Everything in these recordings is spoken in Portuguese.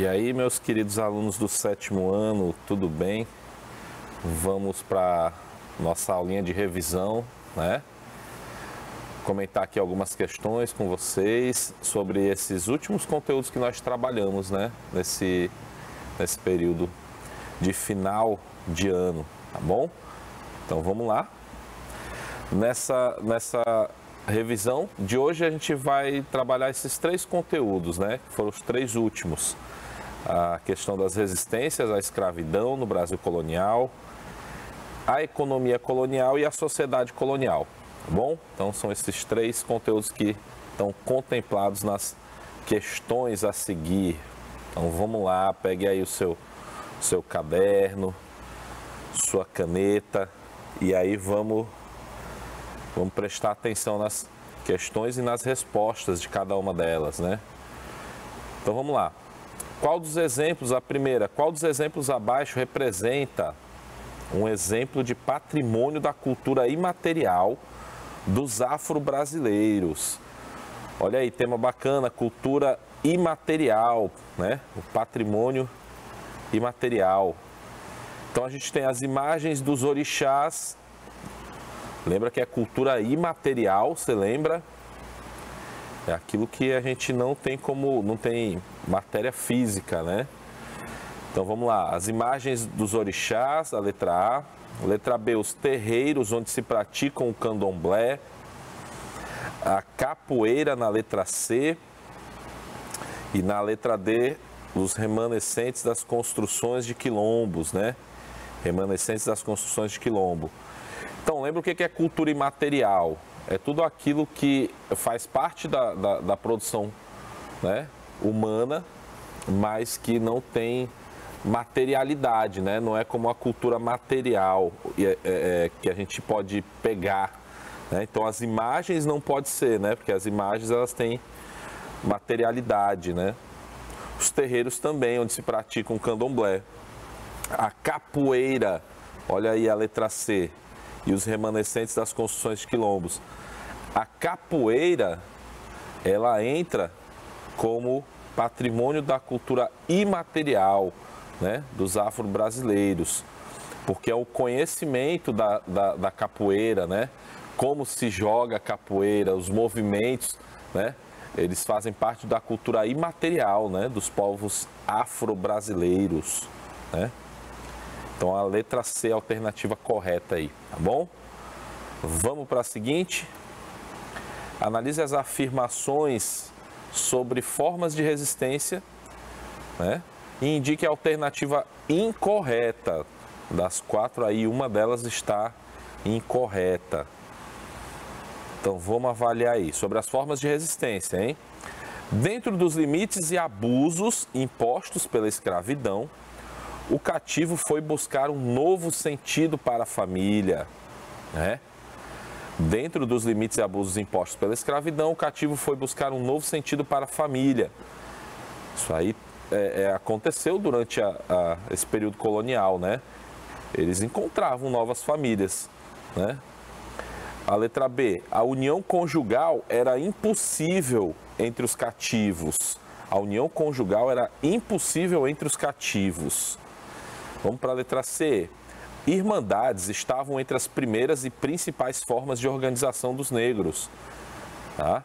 E aí, meus queridos alunos do 7º ano, tudo bem? Vamos para nossa aulinha de revisão, né? Comentar aqui algumas questões com vocês sobre esses últimos conteúdos que nós trabalhamos, né? Nesse período de final de ano, tá bom? Então vamos lá. Nessa revisão de hoje a gente vai trabalhar esses 3 conteúdos, né? Que foram os 3 últimos. A questão das resistências à escravidão no Brasil colonial, a economia colonial e a sociedade colonial, tá bom? Então são esses 3 conteúdos que estão contemplados nas questões a seguir. Então vamos lá, pegue aí o seu caderno, sua caneta e aí vamos prestar atenção nas questões e nas respostas de cada uma delas, né? Então vamos lá. Qual dos exemplos abaixo representa um exemplo de patrimônio da cultura imaterial dos afro-brasileiros? Olha aí, tema bacana, cultura imaterial, né? O patrimônio imaterial. Então a gente tem as imagens dos orixás. Lembra que é cultura imaterial, você lembra? É aquilo que a gente não tem matéria física, né? Então vamos lá, as imagens dos orixás, a letra A. Letra B, os terreiros onde se praticam o candomblé. A capoeira na letra C. E na letra D, os remanescentes das construções de quilombos, né? Remanescentes das construções de quilombo. Então, lembra o que é cultura imaterial? É tudo aquilo que faz parte da produção, né, humana, mas que não tem materialidade, né? Não é como a cultura material que a gente pode pegar, né? Então, as imagens não pode ser, né? Porque as imagens elas têm materialidade, né? Os terreiros também, onde se pratica um candomblé. A capoeira, olha aí a letra C. E os remanescentes das construções de quilombos. A capoeira, ela entra como patrimônio da cultura imaterial, né, dos afro-brasileiros, porque é o conhecimento da capoeira, né, como se joga a capoeira, os movimentos, né, eles fazem parte da cultura imaterial, né, dos povos afro-brasileiros, né. Então a letra C é a alternativa correta aí, tá bom? Vamos para a seguinte. Analise as afirmações sobre formas de resistência, né? E indique a alternativa incorreta. Das 4 aí, uma delas está incorreta. Então vamos avaliar aí sobre as formas de resistência, hein? Dentro dos limites e abusos impostos pela escravidão, o cativo foi buscar um novo sentido para a família, né? Dentro dos limites e abusos impostos pela escravidão, o cativo foi buscar um novo sentido para a família. Isso aí aconteceu durante esse período colonial, né? Eles encontravam novas famílias, né? A letra B, a união conjugal era impossível entre os cativos. A união conjugal era impossível entre os cativos. Vamos para a letra C. Irmandades estavam entre as primeiras e principais formas de organização dos negros. Tá?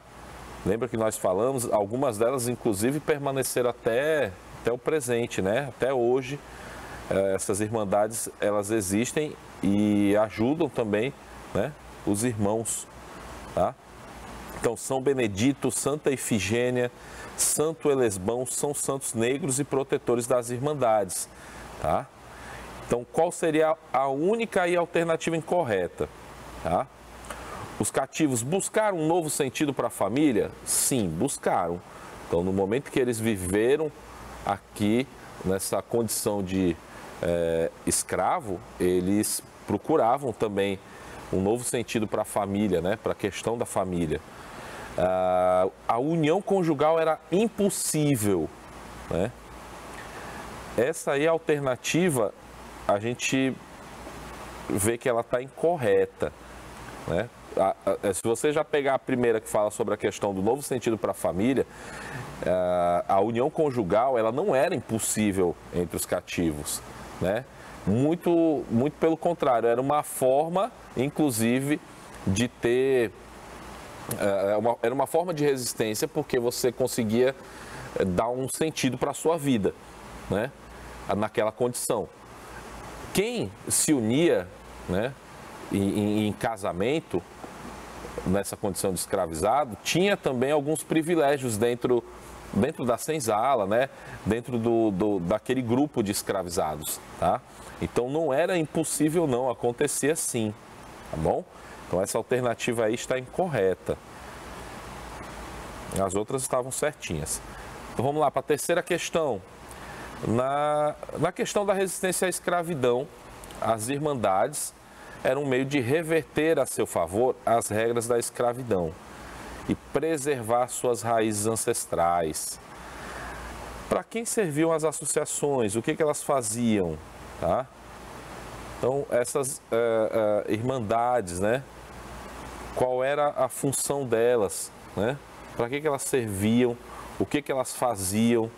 Lembra que nós falamos, algumas delas inclusive permaneceram até o presente, né? Até hoje, essas irmandades elas existem e ajudam também, né, os irmãos. Tá? Então, São Benedito, Santa Ifigênia, Santo Elesbão são santos negros e protetores das irmandades. Tá? Então, qual seria a única e alternativa incorreta? Tá? Os cativos buscaram um novo sentido para a família? Sim, buscaram. Então, no momento que eles viveram aqui, nessa condição de escravo, eles procuravam também um novo sentido para a família, né? Para a questão da família. A união conjugal era impossível, né? Essa aí é a alternativa, a gente vê que ela está incorreta, né? Se você já pegar a primeira que fala sobre a questão do novo sentido para a família, a união conjugal ela não era impossível entre os cativos, né? Muito pelo contrário, era uma forma, inclusive, de ter... era uma forma de resistência porque você conseguia dar um sentido para a sua vida, né? Naquela condição. Quem se unia, né, em casamento, nessa condição de escravizado, tinha também alguns privilégios dentro da senzala, né? Dentro daquele grupo de escravizados, tá? Então não era impossível não, acontecia sim, tá bom? Então essa alternativa aí está incorreta. As outras estavam certinhas. Então vamos lá para a terceira questão. Na questão da resistência à escravidão, as irmandades eram um meio de reverter a seu favor as regras da escravidão e preservar suas raízes ancestrais. Para quem serviam as associações? O que elas faziam? Tá? Então, essas irmandades, né? Qual era a função delas? Né? Para que elas serviam? O que elas faziam?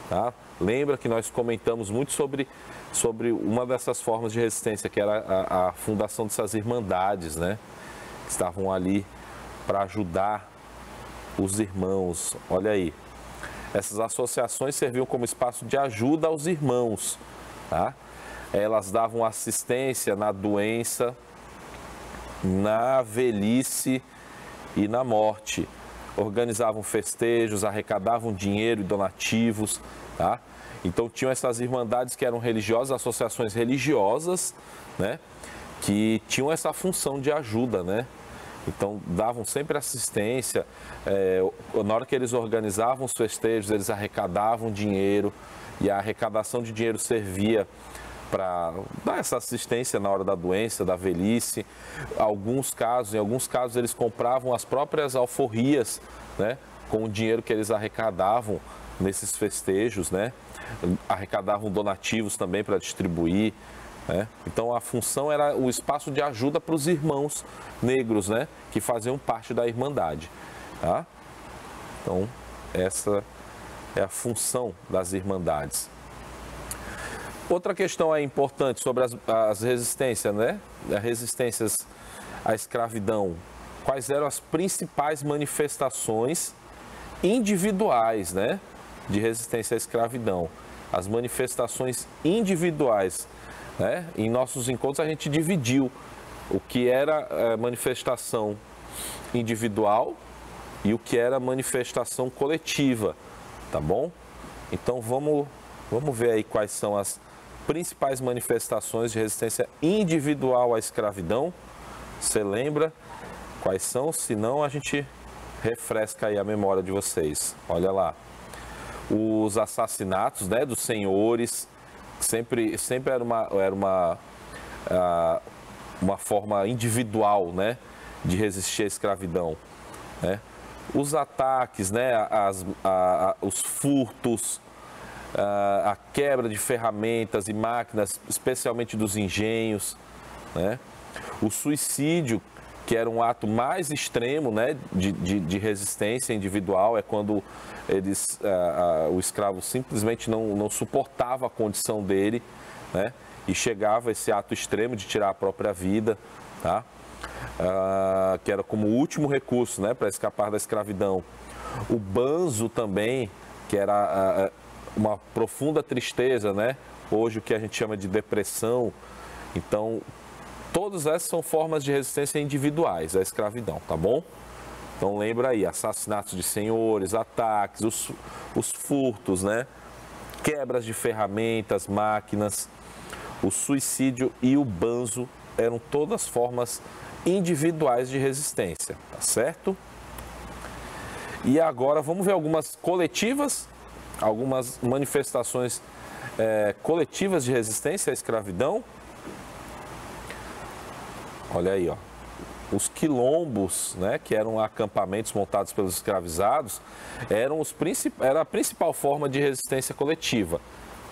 Tá? Lembra que nós comentamos muito sobre uma dessas formas de resistência, que era a fundação dessas irmandades, né? Que estavam ali para ajudar os irmãos. Olha aí, essas associações serviam como espaço de ajuda aos irmãos, tá? Elas davam assistência na doença, na velhice e na morte. Organizavam festejos, arrecadavam dinheiro e donativos, tá? Então tinham essas irmandades que eram religiosas, associações religiosas, né? Que tinham essa função de ajuda, né? Então davam sempre assistência, na hora que eles organizavam os festejos, eles arrecadavam dinheiro e a arrecadação de dinheiro servia para dar essa assistência na hora da doença, da velhice. Em alguns casos eles compravam as próprias alforrias, né? Com o dinheiro que eles arrecadavam nesses festejos, né? Arrecadavam donativos também para distribuir, né? Então a função era o espaço de ajuda para os irmãos negros, né? Que faziam parte da Irmandade, tá? Então essa é a função das Irmandades. Outra questão aí importante sobre as resistências, né? As resistências à escravidão. Quais eram as principais manifestações individuais, né? De resistência à escravidão. As manifestações individuais, né? Em nossos encontros a gente dividiu o que era manifestação individual e o que era manifestação coletiva, tá bom? Então vamos ver aí quais são as principais manifestações de resistência individual à escravidão. Você lembra quais são? Se não, a gente refresca aí a memória de vocês. Olha lá. Os assassinatos, né, dos senhores, sempre era uma forma individual, né, de resistir à escravidão, né? Os ataques, né, os furtos, a quebra de ferramentas e máquinas, especialmente dos engenhos, né? O suicídio, que era um ato mais extremo, né, de resistência individual, é quando o escravo simplesmente não suportava a condição dele, né, e chegava a esse ato extremo de tirar a própria vida, tá? Que era como último recurso, né, para escapar da escravidão. O banzo também, que era uma profunda tristeza, né, hoje o que a gente chama de depressão. Então, todas essas são formas de resistência individuais à escravidão, tá bom? Então lembra aí, assassinatos de senhores, ataques, os furtos, né? Quebras de ferramentas, máquinas, o suicídio e o banzo eram todas formas individuais de resistência, tá certo? E agora vamos ver algumas coletivas, algumas manifestações coletivas de resistência à escravidão. Olha aí, ó. Os quilombos, né, que eram acampamentos montados pelos escravizados, era a principal forma de resistência coletiva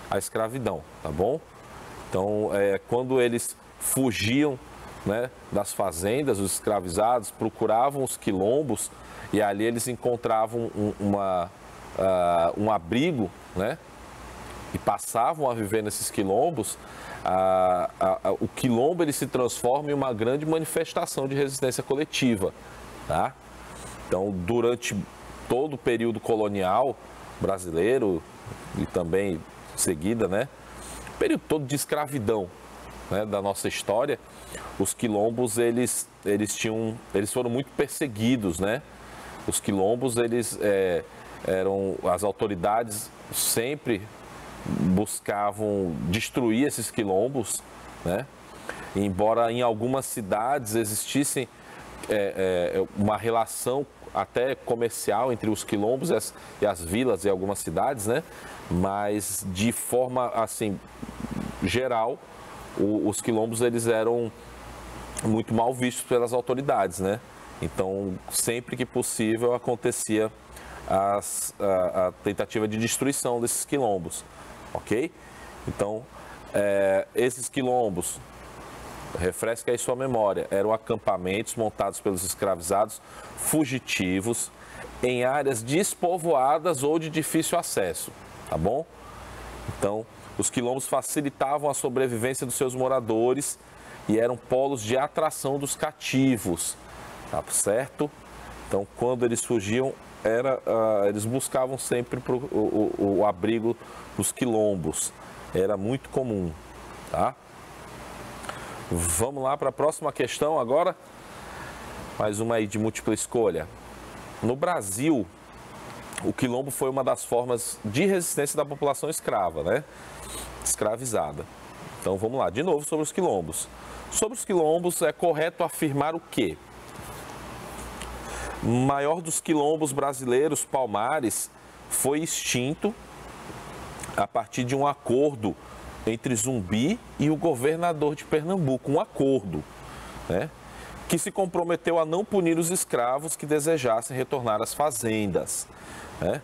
à escravidão, tá bom? Então, quando eles fugiam, né, das fazendas, os escravizados procuravam os quilombos e ali eles encontravam um abrigo, né? E passavam a viver nesses quilombos, o quilombo ele se transforma em uma grande manifestação de resistência coletiva, tá? Então, durante todo o período colonial brasileiro e também em seguida, né? Período todo de escravidão, né, da nossa história, os quilombos eles foram muito perseguidos, né? Os quilombos as autoridades sempre buscavam destruir esses quilombos, né? Embora em algumas cidades existisse uma relação até comercial entre os quilombos e as vilas em algumas cidades, né? Mas de forma assim geral, os quilombos eles eram muito mal vistos pelas autoridades, né? Então, sempre que possível acontecia a tentativa de destruição desses quilombos, ok? Então, esses quilombos, refresque aí sua memória, eram acampamentos montados pelos escravizados fugitivos em áreas despovoadas ou de difícil acesso, tá bom? Então, os quilombos facilitavam a sobrevivência dos seus moradores e eram polos de atração dos cativos, tá certo? Então, quando eles fugiam, eles buscavam sempre o abrigo dos quilombos. Era muito comum, tá? Vamos lá para a próxima questão agora. Mais uma aí de múltipla escolha. No Brasil, o quilombo foi uma das formas de resistência da população escrava, né? Escravizada. Então vamos lá, de novo sobre os quilombos. Sobre os quilombos, é correto afirmar o quê? O maior dos quilombos brasileiros, Palmares, foi extinto a partir de um acordo entre Zumbi e o governador de Pernambuco, um acordo, né, que se comprometeu a não punir os escravos que desejassem retornar às fazendas, né?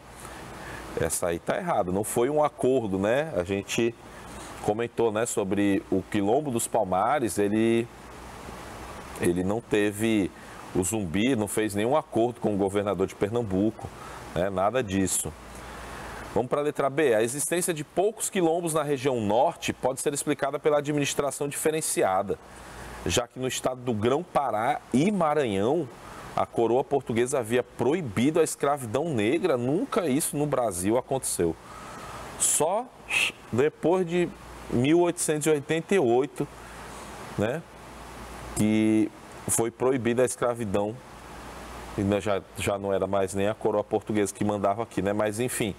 Essa aí tá errada, não foi um acordo, né? A gente comentou, né, sobre o quilombo dos Palmares, ele não teve, o Zumbi não fez nenhum acordo com o governador de Pernambuco, né? Nada disso. Vamos para a letra B. A existência de poucos quilombos na região norte pode ser explicada pela administração diferenciada, já que no estado do Grão-Pará e Maranhão, a coroa portuguesa havia proibido a escravidão negra. Nunca isso no Brasil aconteceu. Só depois de 1888, né, que foi proibida a escravidão. E já não era mais nem a coroa portuguesa que mandava aqui, né? Mas enfim,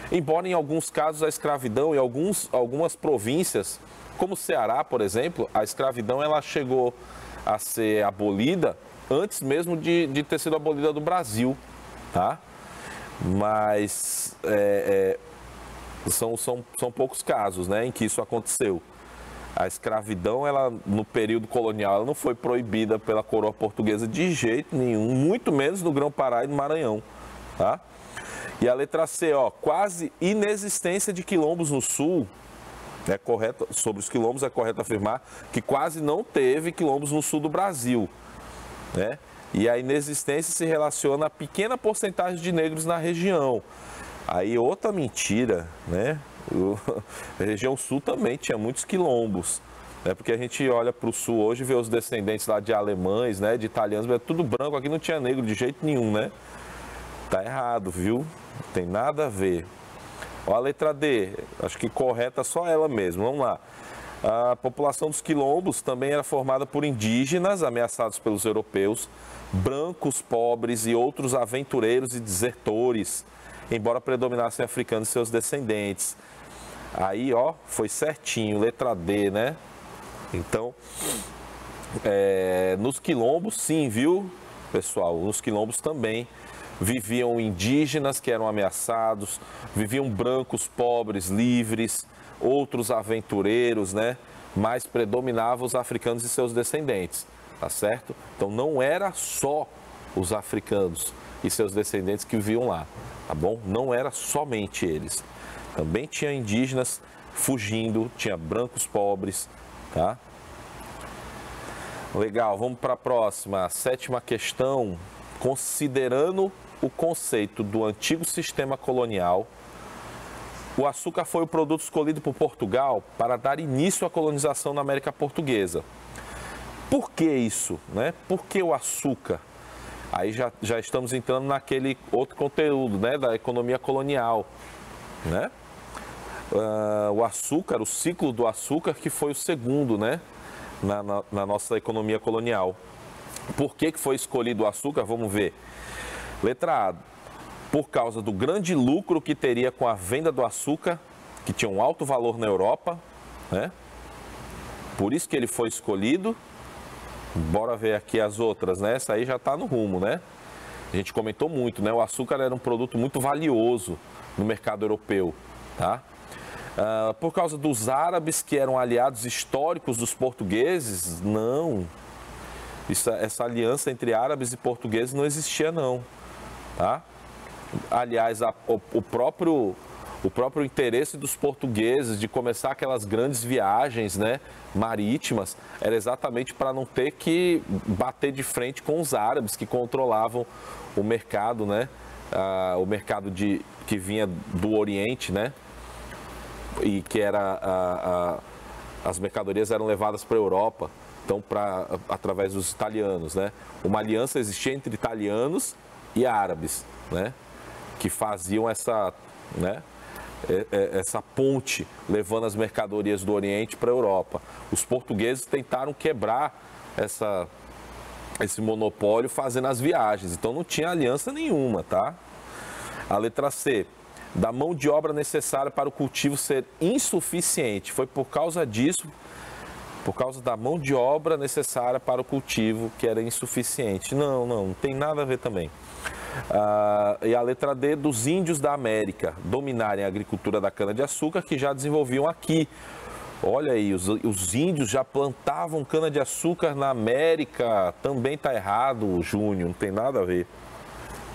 embora em alguns casos a escravidão em algumas províncias, como o Ceará, por exemplo, a escravidão ela chegou a ser abolida antes mesmo de ter sido abolida do Brasil, tá? Mas são poucos casos, né, em que isso aconteceu. A escravidão, ela, no período colonial, ela não foi proibida pela coroa portuguesa de jeito nenhum, muito menos no Grão-Pará e no Maranhão, tá? E a letra C, ó, quase inexistência de quilombos no sul. É correto, sobre os quilombos é correto afirmar que quase não teve quilombos no sul do Brasil, né? E a inexistência se relaciona a pequena porcentagem de negros na região. Aí outra mentira, né? A região sul também tinha muitos quilombos, né? Porque a gente olha para o sul hoje e vê os descendentes lá de alemães, né? De italianos, é tudo branco, aqui não tinha negro de jeito nenhum, né? Tá errado, viu? Não tem nada a ver. Ó, a letra D, acho que correta só ela mesmo. Vamos lá. A população dos quilombos também era formada por indígenas ameaçados pelos europeus, brancos, pobres e outros aventureiros e desertores, embora predominassem africanos e seus descendentes. Aí, ó, foi certinho, letra D, né? Então, nos quilombos, sim, viu, pessoal? Nos quilombos também viviam indígenas que eram ameaçados, viviam brancos, pobres, livres, outros aventureiros, né? Mas predominavam os africanos e seus descendentes, tá certo? Então não era só os africanos e seus descendentes que viviam lá, tá bom? Não era somente eles. Também tinha indígenas fugindo, tinha brancos pobres, tá? Legal, vamos para a próxima, a sétima questão. Considerando o conceito do antigo sistema colonial, o açúcar foi o produto escolhido por Portugal para dar início à colonização na América Portuguesa. Por que isso, né? Por que o açúcar? Aí já estamos entrando naquele outro conteúdo, né, da economia colonial, né? O açúcar, o ciclo do açúcar, que foi o segundo, né, na nossa economia colonial. Por que foi escolhido o açúcar? Vamos ver. Letra A, por causa do grande lucro que teria com a venda do açúcar, que tinha um alto valor na Europa, né? Por isso que ele foi escolhido. Bora ver aqui as outras, né? Essa aí já está no rumo, né? A gente comentou muito, né? O açúcar era um produto muito valioso no mercado europeu, tá? Por causa dos árabes, que eram aliados históricos dos portugueses, não. Essa aliança entre árabes e portugueses não existia, não, tá? Aliás, o próprio interesse dos portugueses de começar aquelas grandes viagens, né, marítimas, era exatamente para não ter que bater de frente com os árabes que controlavam o mercado, né, o mercado que vinha do Oriente, né, e que era as mercadorias eram levadas para a Europa, então através dos italianos, né. Uma aliança existia entre italianos e árabes, né, que faziam essa ponte levando as mercadorias do Oriente para a Europa. Os portugueses tentaram quebrar esse monopólio fazendo as viagens, então não tinha aliança nenhuma, tá? A letra C, da mão de obra necessária para o cultivo ser insuficiente. Foi por causa disso, por causa da mão de obra necessária para o cultivo que era insuficiente. Não tem nada a ver também. E a letra D, dos índios da América dominarem a agricultura da cana-de-açúcar que já desenvolviam aqui. Olha aí, os índios já plantavam cana-de-açúcar na América. Também está errado, Júnior, não tem nada a ver.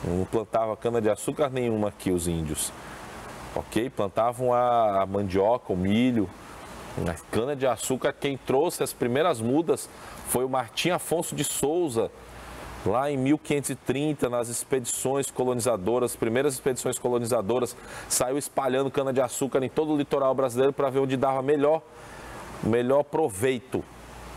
Não plantava cana-de-açúcar nenhuma aqui os índios. Ok? Plantavam a mandioca, o milho. A cana-de-açúcar, quem trouxe as primeiras mudas foi o Martim Afonso de Souza, lá em 1530, nas expedições colonizadoras, primeiras expedições colonizadoras, saiu espalhando cana-de-açúcar em todo o litoral brasileiro para ver onde dava melhor proveito,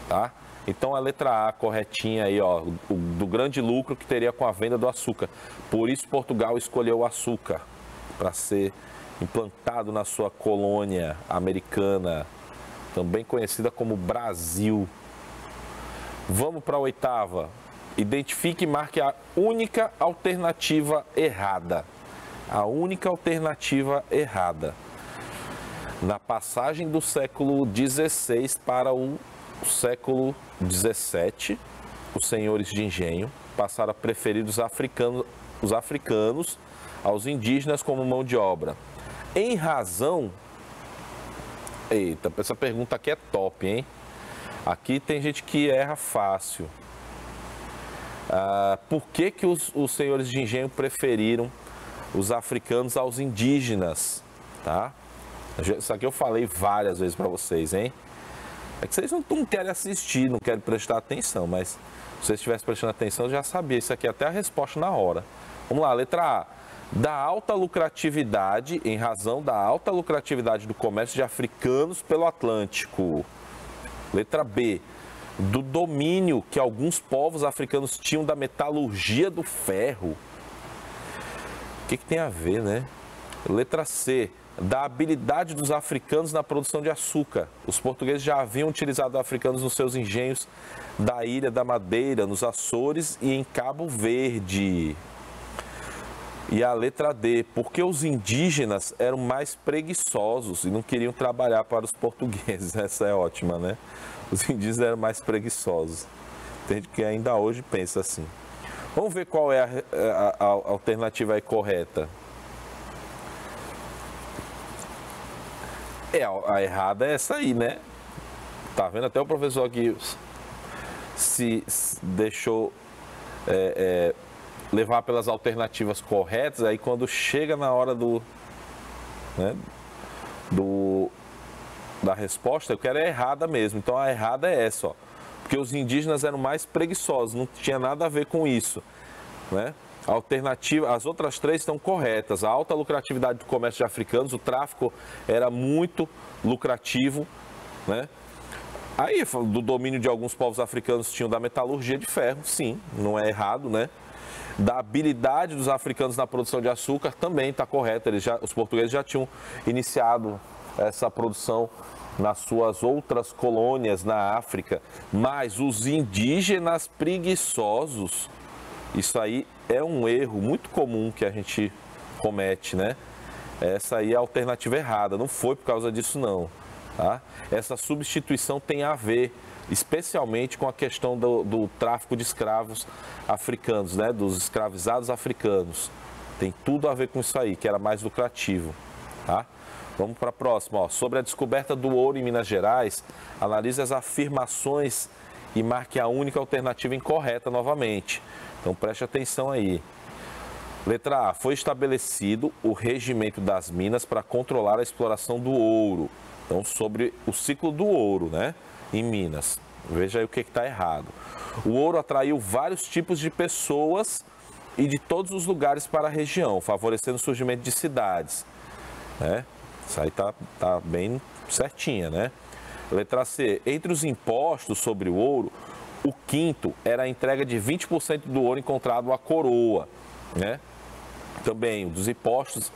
tá? Então a letra A corretinha aí, ó, do grande lucro que teria com a venda do açúcar. Por isso Portugal escolheu o açúcar para ser implantado na sua colônia americana, também conhecida como Brasil. Vamos para a oitava. Identifique e marque a única alternativa errada. A única alternativa errada. Na passagem do século XVI para o século XVII, os senhores de engenho passaram a preferir os africanos aos indígenas como mão de obra. Em razão... Eita, essa pergunta aqui é top, hein? Aqui tem gente que erra fácil. Por que os senhores de engenho preferiram os africanos aos indígenas, tá? Isso aqui eu falei várias vezes para vocês, hein? É que vocês não querem assistir, não querem prestar atenção, mas se vocês estivessem prestando atenção, eu já sabia. Isso aqui é até a resposta na hora. Vamos lá, letra A. Da alta lucratividade, em razão da alta lucratividade do comércio de africanos pelo Atlântico. Letra B. Do domínio que alguns povos africanos tinham da metalurgia do ferro. O que tem a ver, né? Letra C. Da habilidade dos africanos na produção de açúcar. Os portugueses já haviam utilizado africanos nos seus engenhos da Ilha da Madeira, nos Açores e em Cabo Verde. E a letra D, porque os indígenas eram mais preguiçosos e não queriam trabalhar para os portugueses. Essa é ótima, né? Os indígenas eram mais preguiçosos. Tem gente que ainda hoje pensa assim. Vamos ver qual é a alternativa aí correta. A errada é essa aí, né? Tá vendo? Até o professor aqui se deixou levar pelas alternativas corretas, aí quando chega na hora da resposta, eu quero a errada mesmo. Então a errada é essa, ó. Porque os indígenas eram mais preguiçosos, não tinha nada a ver com isso, né? alternativa, as outras três estão corretas. A alta lucratividade do comércio de africanos, o tráfico era muito lucrativo, né? Aí, do domínio de alguns povos africanos tinham da metalurgia de ferro, sim, não é errado, né? Da habilidade dos africanos na produção de açúcar também está correto. Os portugueses já tinham iniciado essa produção nas suas outras colônias na África, mas os indígenas preguiçosos, isso aí é um erro muito comum que a gente comete, né? Essa aí é a alternativa errada, não foi por causa disso não, tá? Essa substituição tem a ver especialmente com a questão do tráfico de escravos africanos, né? Dos escravizados africanos. Tem tudo a ver com isso aí, que era mais lucrativo, tá? Vamos para a próxima, ó. Sobre a descoberta do ouro em Minas Gerais, analise as afirmações e marque a única alternativa incorreta novamente. Então preste atenção aí. Letra A, foi estabelecido o regimento das minas para controlar a exploração do ouro. Então, sobre o ciclo do ouro, né, em Minas. Veja aí o que está errado. O ouro atraiu vários tipos de pessoas e de todos os lugares para a região, favorecendo o surgimento de cidades, né? Isso aí tá bem certinha, né? Letra C, entre os impostos sobre o ouro, o quinto era a entrega de 20% do ouro encontrado à coroa, né? Também dos impostos,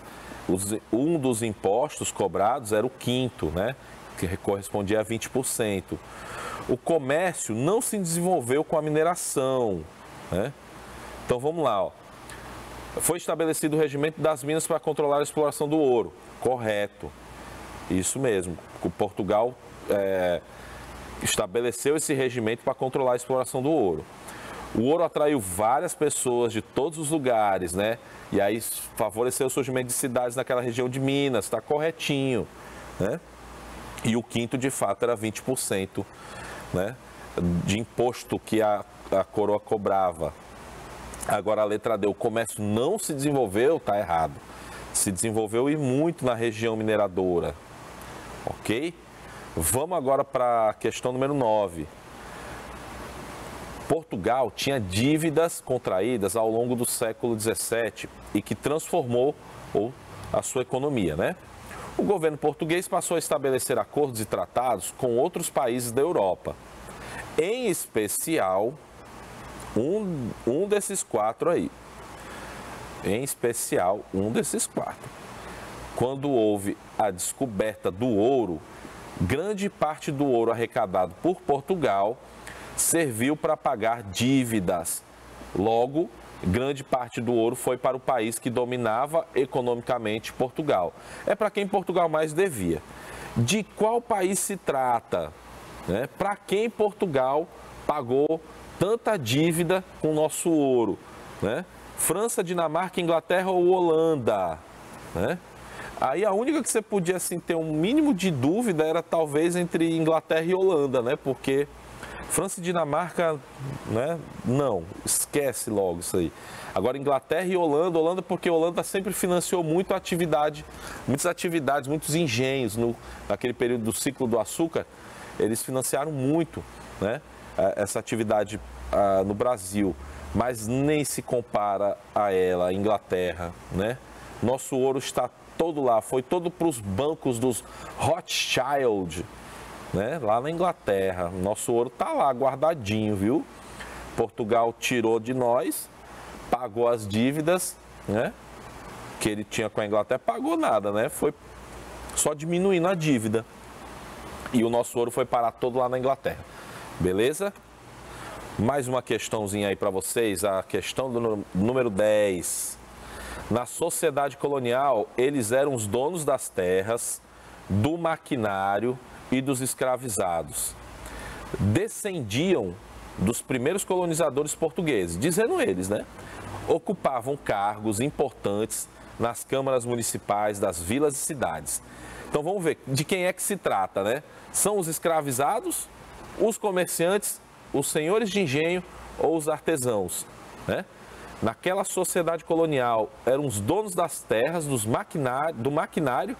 um dos impostos cobrados era o quinto, né? Que correspondia a 20%. O comércio não se desenvolveu com a mineração, né? Então vamos lá, ó. Foi estabelecido o regimento das minas para controlar a exploração do ouro. Correto. Isso mesmo. O Portugal estabeleceu esse regimento para controlar a exploração do ouro. O ouro atraiu várias pessoas de todos os lugares, né? E aí favoreceu o surgimento de cidades naquela região de Minas, está corretinho, né? E o quinto, de fato, era 20%, né? De imposto que a coroa cobrava. Agora a letra D, o comércio não se desenvolveu, está errado. Se desenvolveu e muito na região mineradora, ok? Vamos agora para a questão número 9. Portugal tinha dívidas contraídas ao longo do século XVII e que transformou a sua economia, né? O governo português passou a estabelecer acordos e tratados com outros países da Europa, em especial um desses quatro aí. Em especial, um desses quatro. Quando houve a descoberta do ouro, grande parte do ouro arrecadado por Portugal serviu para pagar dívidas. Logo, grande parte do ouro foi para o país que dominava economicamente Portugal. É para quem Portugal mais devia. De qual país se trata? Né? Para quem Portugal pagou tanta dívida com o nosso ouro? Né? França, Dinamarca, Inglaterra ou Holanda? Né? Aí a única que você podia assim, ter um mínimo de dúvida era talvez entre Inglaterra e Holanda, né? Porque França e Dinamarca, né? Não, esquece logo isso aí. Agora Inglaterra e Holanda porque a Holanda sempre financiou muito muitas atividades, muitos engenhos naquele período do ciclo do açúcar, eles financiaram muito, né? Essa atividade no Brasil, mas nem se compara a ela, a Inglaterra, né? Nosso ouro está todo lá, foi todo para os bancos dos Rothschild, né? Lá na Inglaterra. Nosso ouro está lá guardadinho, viu? Portugal tirou de nós, pagou as dívidas, né? Que ele tinha com a Inglaterra, pagou nada, né? Foi só diminuindo a dívida. E o nosso ouro foi parar todo lá na Inglaterra. Beleza? Mais uma questãozinha aí para vocês, a questão do número 10. Na sociedade colonial, eles eram os donos das terras, do maquinário e dos escravizados. Descendiam dos primeiros colonizadores portugueses, dizendo eles, né? Ocupavam cargos importantes nas câmaras municipais das vilas e cidades. Então vamos ver de quem é que se trata, né? São os escravizados, os comerciantes, os senhores de engenho ou os artesãos, né? Naquela sociedade colonial, eram os donos das terras, do maquinário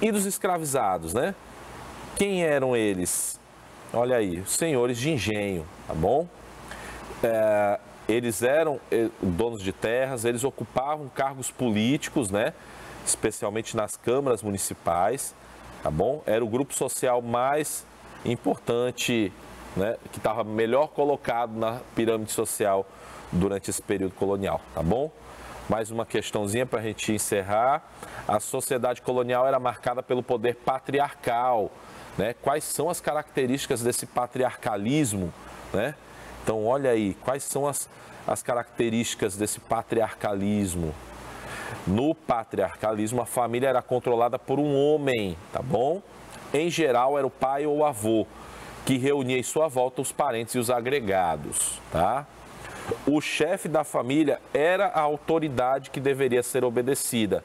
e dos escravizados, né? Quem eram eles? Olha aí, os senhores de engenho, tá bom? eles eram donos de terras, eles ocupavam cargos políticos, né? Especialmente nas câmaras municipais, tá bom? Era o grupo social mais importante, né? Que estava melhor colocado na pirâmide social durante esse período colonial, tá bom? Mais uma questãozinha para a gente encerrar. A sociedade colonial era marcada pelo poder patriarcal, né? Quais são as características desse patriarcalismo, né? Então, olha aí, quais são as características desse patriarcalismo? No patriarcalismo, a família era controlada por um homem, tá bom? Em geral, era o pai ou o avô, que reunia em sua volta os parentes e os agregados, tá? O chefe da família era a autoridade que deveria ser obedecida.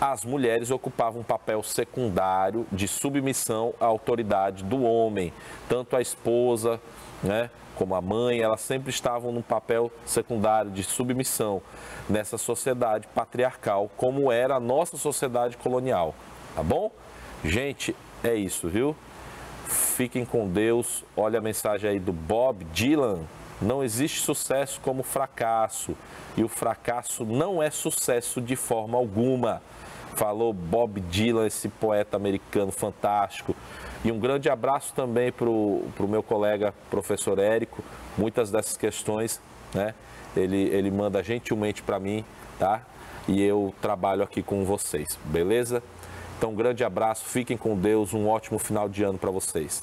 As mulheres ocupavam um papel secundário de submissão à autoridade do homem, tanto a esposa, né, como a mãe, elas sempre estavam num papel secundário de submissão nessa sociedade patriarcal, como era a nossa sociedade colonial, tá bom? Gente, é isso, viu? Fiquem com Deus. Olha a mensagem aí do Bob Dylan. Não existe sucesso como fracasso, e o fracasso não é sucesso de forma alguma. Falou Bob Dylan, esse poeta americano fantástico. E um grande abraço também para o meu colega professor Érico. Muitas dessas questões, né, ele manda gentilmente para mim, tá? E eu trabalho aqui com vocês, beleza? Então, um grande abraço, fiquem com Deus, um ótimo final de ano para vocês.